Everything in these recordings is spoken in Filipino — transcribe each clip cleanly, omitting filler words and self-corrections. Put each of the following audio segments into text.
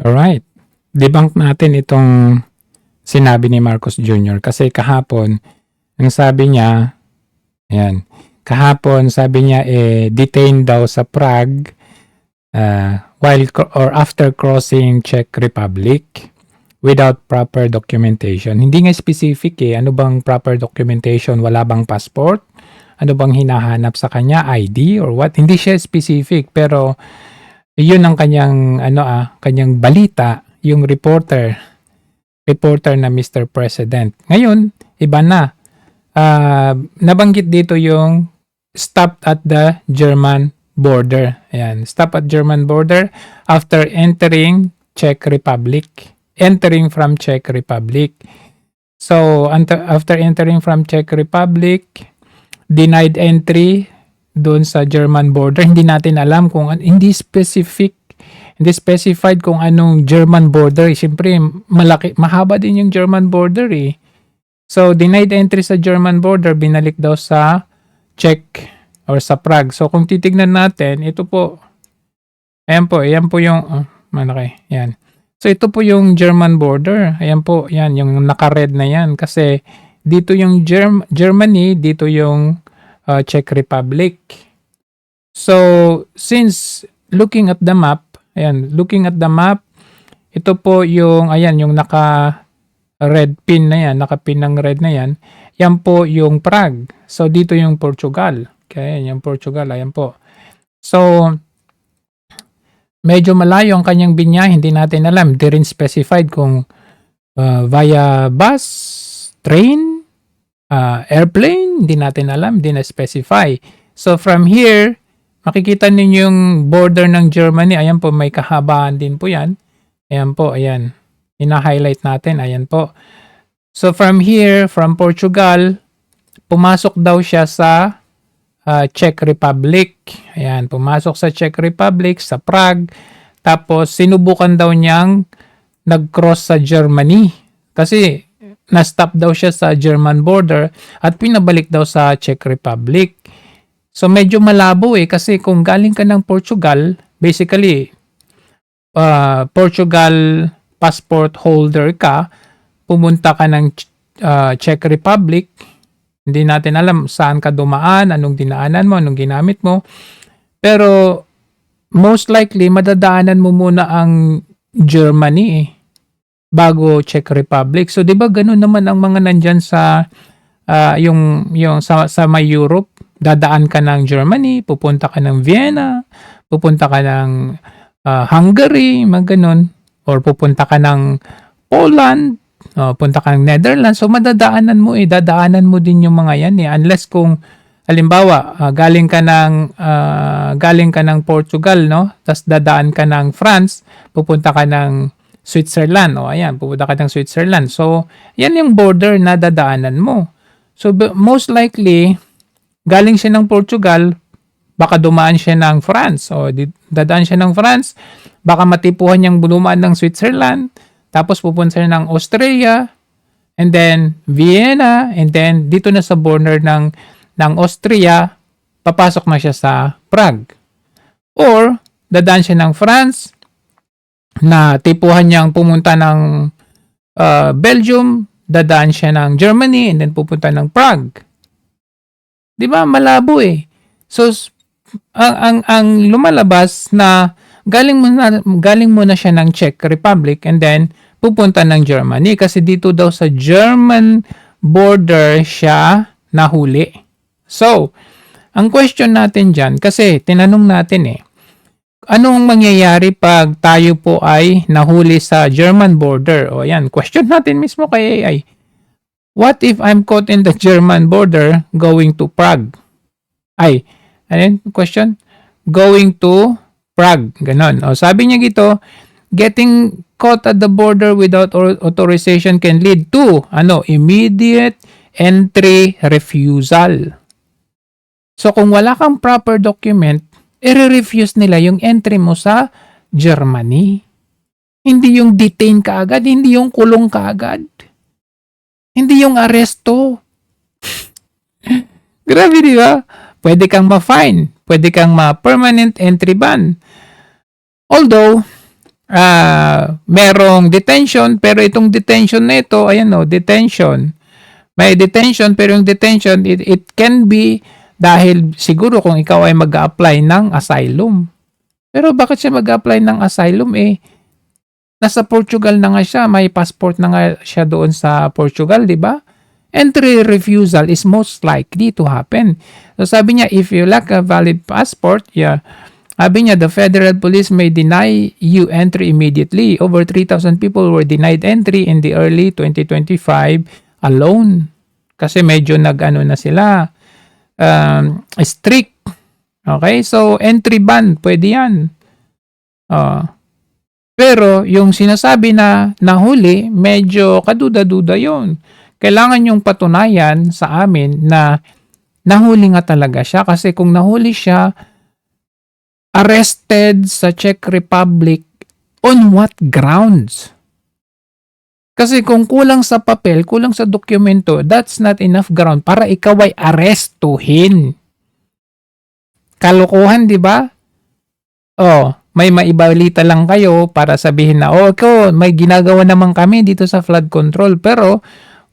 Alright. Debunk natin itong sinabi ni Marcos Jr. Kasi kahapon, ang sabi niya, ayan, kahapon sabi niya detained daw sa Prague while or after crossing Czech Republic without proper documentation. Hindi nga specific ano bang proper documentation? Wala bang passport? Ano bang hinahanap sa kanya? ID or what? Hindi siya specific pero yun ang kanyang kanyang balita, yung reporter na Mr. President. Ngayon, iba na. Nabanggit dito yung stopped at the German border. Ayan, stop at German border after entering Czech Republic. Entering from Czech Republic. So, after entering from Czech Republic, denied entry doon sa German border. Hindi natin alam kung hindi specified kung anong German border. Siyempre, mahaba din yung German border So, denied entry sa German border, binalik daw sa Czech or sa Prague. So, kung titignan natin, ito po. Ayan po yung, malaki. Yan. So, ito po yung German border. Ayan po, yan, yung naka-red na yan. Kasi, dito yung Germany, dito yung Czech Republic. So, since looking at the map, ito po yung, yung naka-red pin na yan, naka-pin ng red na yan, yan po yung Prague. So, dito yung Portugal. Okay, yung Portugal, ayan po. So, medyo malayo ang kanyang binya, hindi natin alam. Di rin specified kung via bus, train, airplane, hindi natin alam, hindi na-specify. So, from here, makikita ninyo yung border ng Germany. Ayan po, may kahabaan din po yan. Ayan po, ayan. Ina-highlight natin, ayan po. So, from here, from Portugal, pumasok daw siya sa Czech Republic. Ayan, pumasok sa Czech Republic, sa Prague. Tapos, sinubukan daw niyang nag-cross sa Germany. Kasi, na-stop daw siya sa German border at pinabalik daw sa Czech Republic. So, medyo malabo kasi kung galing ka ng Portugal, basically, Portugal passport holder ka, pumunta ka ng Czech Republic, hindi natin alam saan ka dumaan, anong dinaanan mo, anong ginamit mo. Pero, most likely, madadaanan mo muna ang Germany bago Czech Republic. So, 'di ba ganoon naman ang mga nandiyan sa yung sa may Europe, dadaan ka ng Germany, pupunta ka ng Vienna, pupunta ka ng Hungary, mga ganun, or pupunta ka ng Poland, punta ka ng Netherlands. So madadaanan mo dadaanan mo din yung mga yan unless kung halimbawa galing ka ng Portugal, no? Tapos dadaan ka ng France, pupunta ka ng Switzerland. Ayan, pupunta ka ng Switzerland. So, yan yung border na dadaanan mo. So, most likely, galing siya ng Portugal, baka dumaan siya ng France. Dadaan siya ng France, baka matipuhan niyang dumaan ng Switzerland, tapos pupunta siya ng Austria, and then Vienna, and then dito na sa border ng Austria, papasok na siya sa Prague. Or, dadaan siya ng France, na tipuhan niyang pumunta ng Belgium, dadaan siya ng Germany, and then pupunta ng Prague. Di ba? Malabo So, ang lumalabas na galing mo na siya ng Czech Republic and then pupunta ng Germany kasi dito daw sa German border siya nahuli. So, ang question natin dyan, kasi tinanong natin anong mangyayari pag tayo po ay nahuli sa German border? Ayan, question natin mismo kay AI. What if I'm caught in the German border going to Prague? Question? Going to Prague. Ganon. Sabi niya gito, getting caught at the border without authorization can lead to immediate entry refusal. So, kung wala kang proper document, i-refuse nila yung entry mo sa Germany. Hindi yung detain ka agad, hindi yung kulong ka agad. Hindi yung aresto. Grabe, di ba? Pwede kang ma-fine, pwede kang ma-permanent entry ban. Although, merong detention, pero itong detention na ito, ayan o, detention. May detention, pero yung detention, it can be dahil siguro kung ikaw ay mag-a-apply ng asylum. Pero bakit siya mag-a-apply ng asylum? Nasa Portugal na nga siya, may passport na nga siya doon sa Portugal, di ba? Entry refusal is most likely to happen. So sabi niya, if you lack a valid passport, sabi niya, the federal police may deny you entry immediately. Over 3,000 people were denied entry in the early 2025 alone. Kasi medyo na sila. Strict. Okay? So, entry ban, pwede yan. Pero, yung sinasabi na nahuli, medyo kaduda-duda yon. Kailangan yung patunayan sa amin na nahuli nga talaga siya. Kasi kung nahuli siya, arrested sa Czech Republic, on what grounds? Kasi kung kulang sa papel, kulang sa dokumento, that's not enough ground para ikaw ay arestuhin. Kalokohan, di ba? May maibalita lang kayo para sabihin na, may ginagawa naman kami dito sa flood control, pero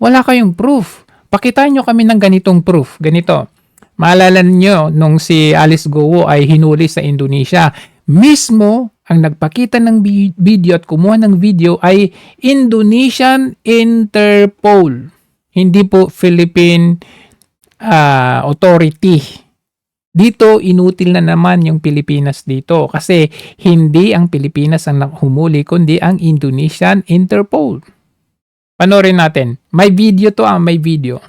wala kayong proof. Pakitaan nyo kami ng ganitong proof. Ganito. Maalala nyo nung si Alice Goa ay hinuli sa Indonesia. Mismo, ang nagpakita ng video at kumuha ng video ay Indonesian Interpol. Hindi po Philippine Authority. Dito, inutil na naman yung Pilipinas dito kasi hindi ang Pilipinas ang humuli kundi ang Indonesian Interpol. Panoorin natin. May video to may video.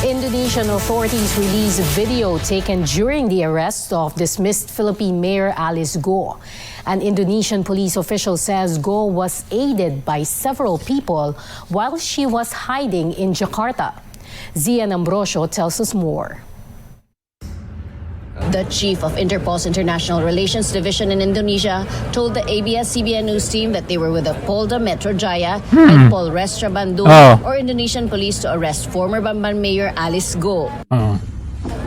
Indonesian authorities released a video taken during the arrest of dismissed Philippine Mayor Alice Goa. An Indonesian police official says Goa was aided by several people while she was hiding in Jakarta. Zian Ambrosio tells us more. The chief of Interpol's International Relations Division in Indonesia told the ABS-CBN news team that they were with the Polda Metro Jaya and Polrestra Bandung or Indonesian police to arrest former Bamban Mayor Alice Goa.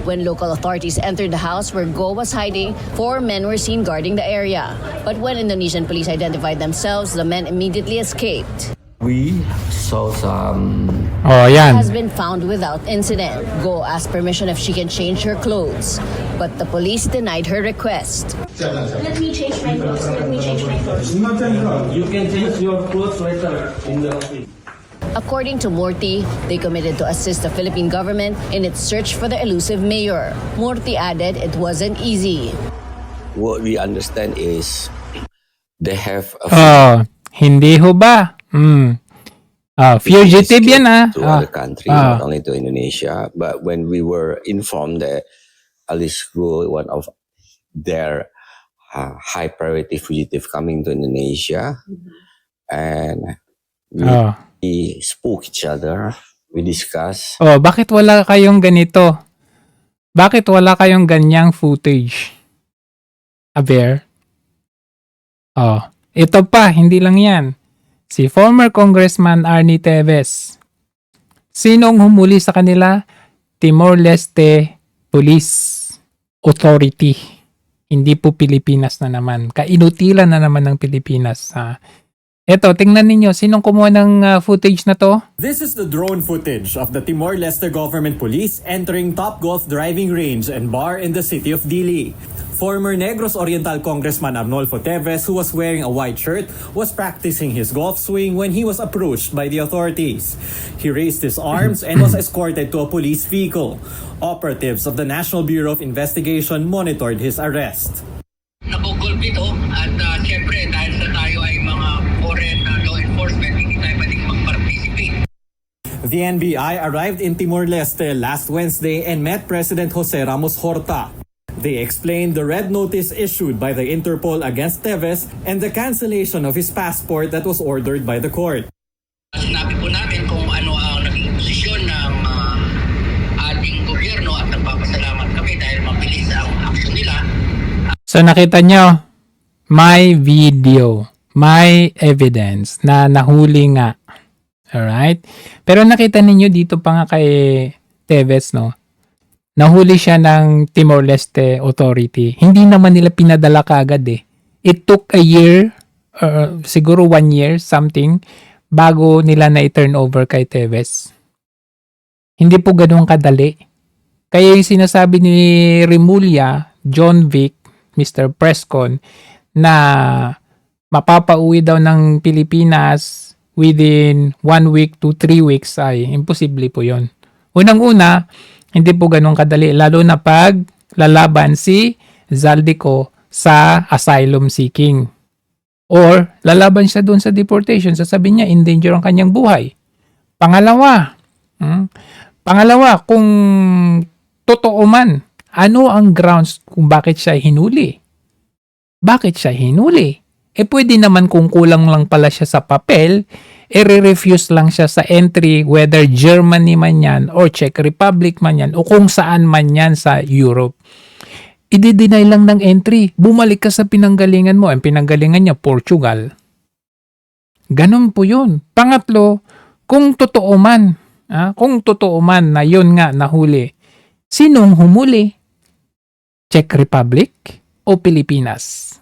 When local authorities entered the house where Goa was hiding, 4 men were seen guarding the area. But when Indonesian police identified themselves, the men immediately escaped. We saw some Yan. Has been found without incident. Go asked permission if she can change her clothes, but the police denied her request. Let me change my clothes. You can change your clothes later in the office. According to Morty, they committed to assist the Philippine government in its search for the elusive mayor. Morty added it wasn't easy. What we understand is they have a Hindi ho ba? Fugitive yan to other countries, not only to Indonesia. But when we were informed that Alice Goa, one of their high priority fugitive coming to Indonesia, and we spoke each other, we discussed. Bakit wala kayong ganito? Bakit wala kayong ganyang footage? Aber? Ito pa, hindi lang yan. Si former Congressman Arnie Teves. Sinong humuli sa kanila? Timor-Leste Police Authority. Hindi po Pilipinas na naman. Kainutilan na naman ng Pilipinas. Eto, tingnan ninyo. Sinong kumuha ng footage na to? This is the drone footage of the Timor-Leste government police entering Top Golf driving range and bar in the city of Dili. Former Negros Oriental Congressman Arnolfo Teves, who was wearing a white shirt, was practicing his golf swing when he was approached by the authorities. He raised his arms and was escorted to a police vehicle. Operatives of the National Bureau of Investigation monitored his arrest. Nabugol ito at siyempre dahil sa tayo ay mga foreign law enforcement, hindi tayo pwedeng mag-participate. The NBI arrived in Timor-Leste last Wednesday and met President Jose Ramos Horta. They explained the red notice issued by the Interpol against Teves and the cancellation of his passport that was ordered by the court. Sinabi po namin kung ano ang naging posisyon ng ating gobyerno at nagpapasalamat kami dahil mabilis ang aksyon nila. So nakita nyo, may video, may evidence na nahuli nga. Alright? Pero nakita ninyo dito pa nga kay Teves, no? Nahuli siya ng Timor-Leste Authority. Hindi naman nila pinadala kaagad eh. It took a year siguro 1 year something bago nila na i-turn over kay Tevez. Hindi po ganun kadali. Kaya yung sinasabi ni Remulla, John Vic, Mr. Prescon, na mapapauwi daw ng Pilipinas within 1 week to 3 weeks ay imposible po yon. Unang-una, hindi po ganun kadali. Lalo na pag lalaban si Zaldico sa asylum seeking. Or lalaban siya doon sa deportation. Sasabihin niya, in danger ang kanyang buhay. Pangalawa, kung totoo man, ano ang grounds kung bakit siya hinuli? Bakit siya hinuli? Pwede naman kung kulang lang pala siya sa papel, re-refuse lang siya sa entry whether Germany man yan or Czech Republic man yan o kung saan man yan sa Europe. I-deny lang ng entry. Bumalik ka sa pinanggalingan mo. Ang pinanggalingan niya, Portugal. Ganun po yun. Pangatlo, kung totoo man na yun nga nahuli, sinong humuli? Czech Republic o Pilipinas?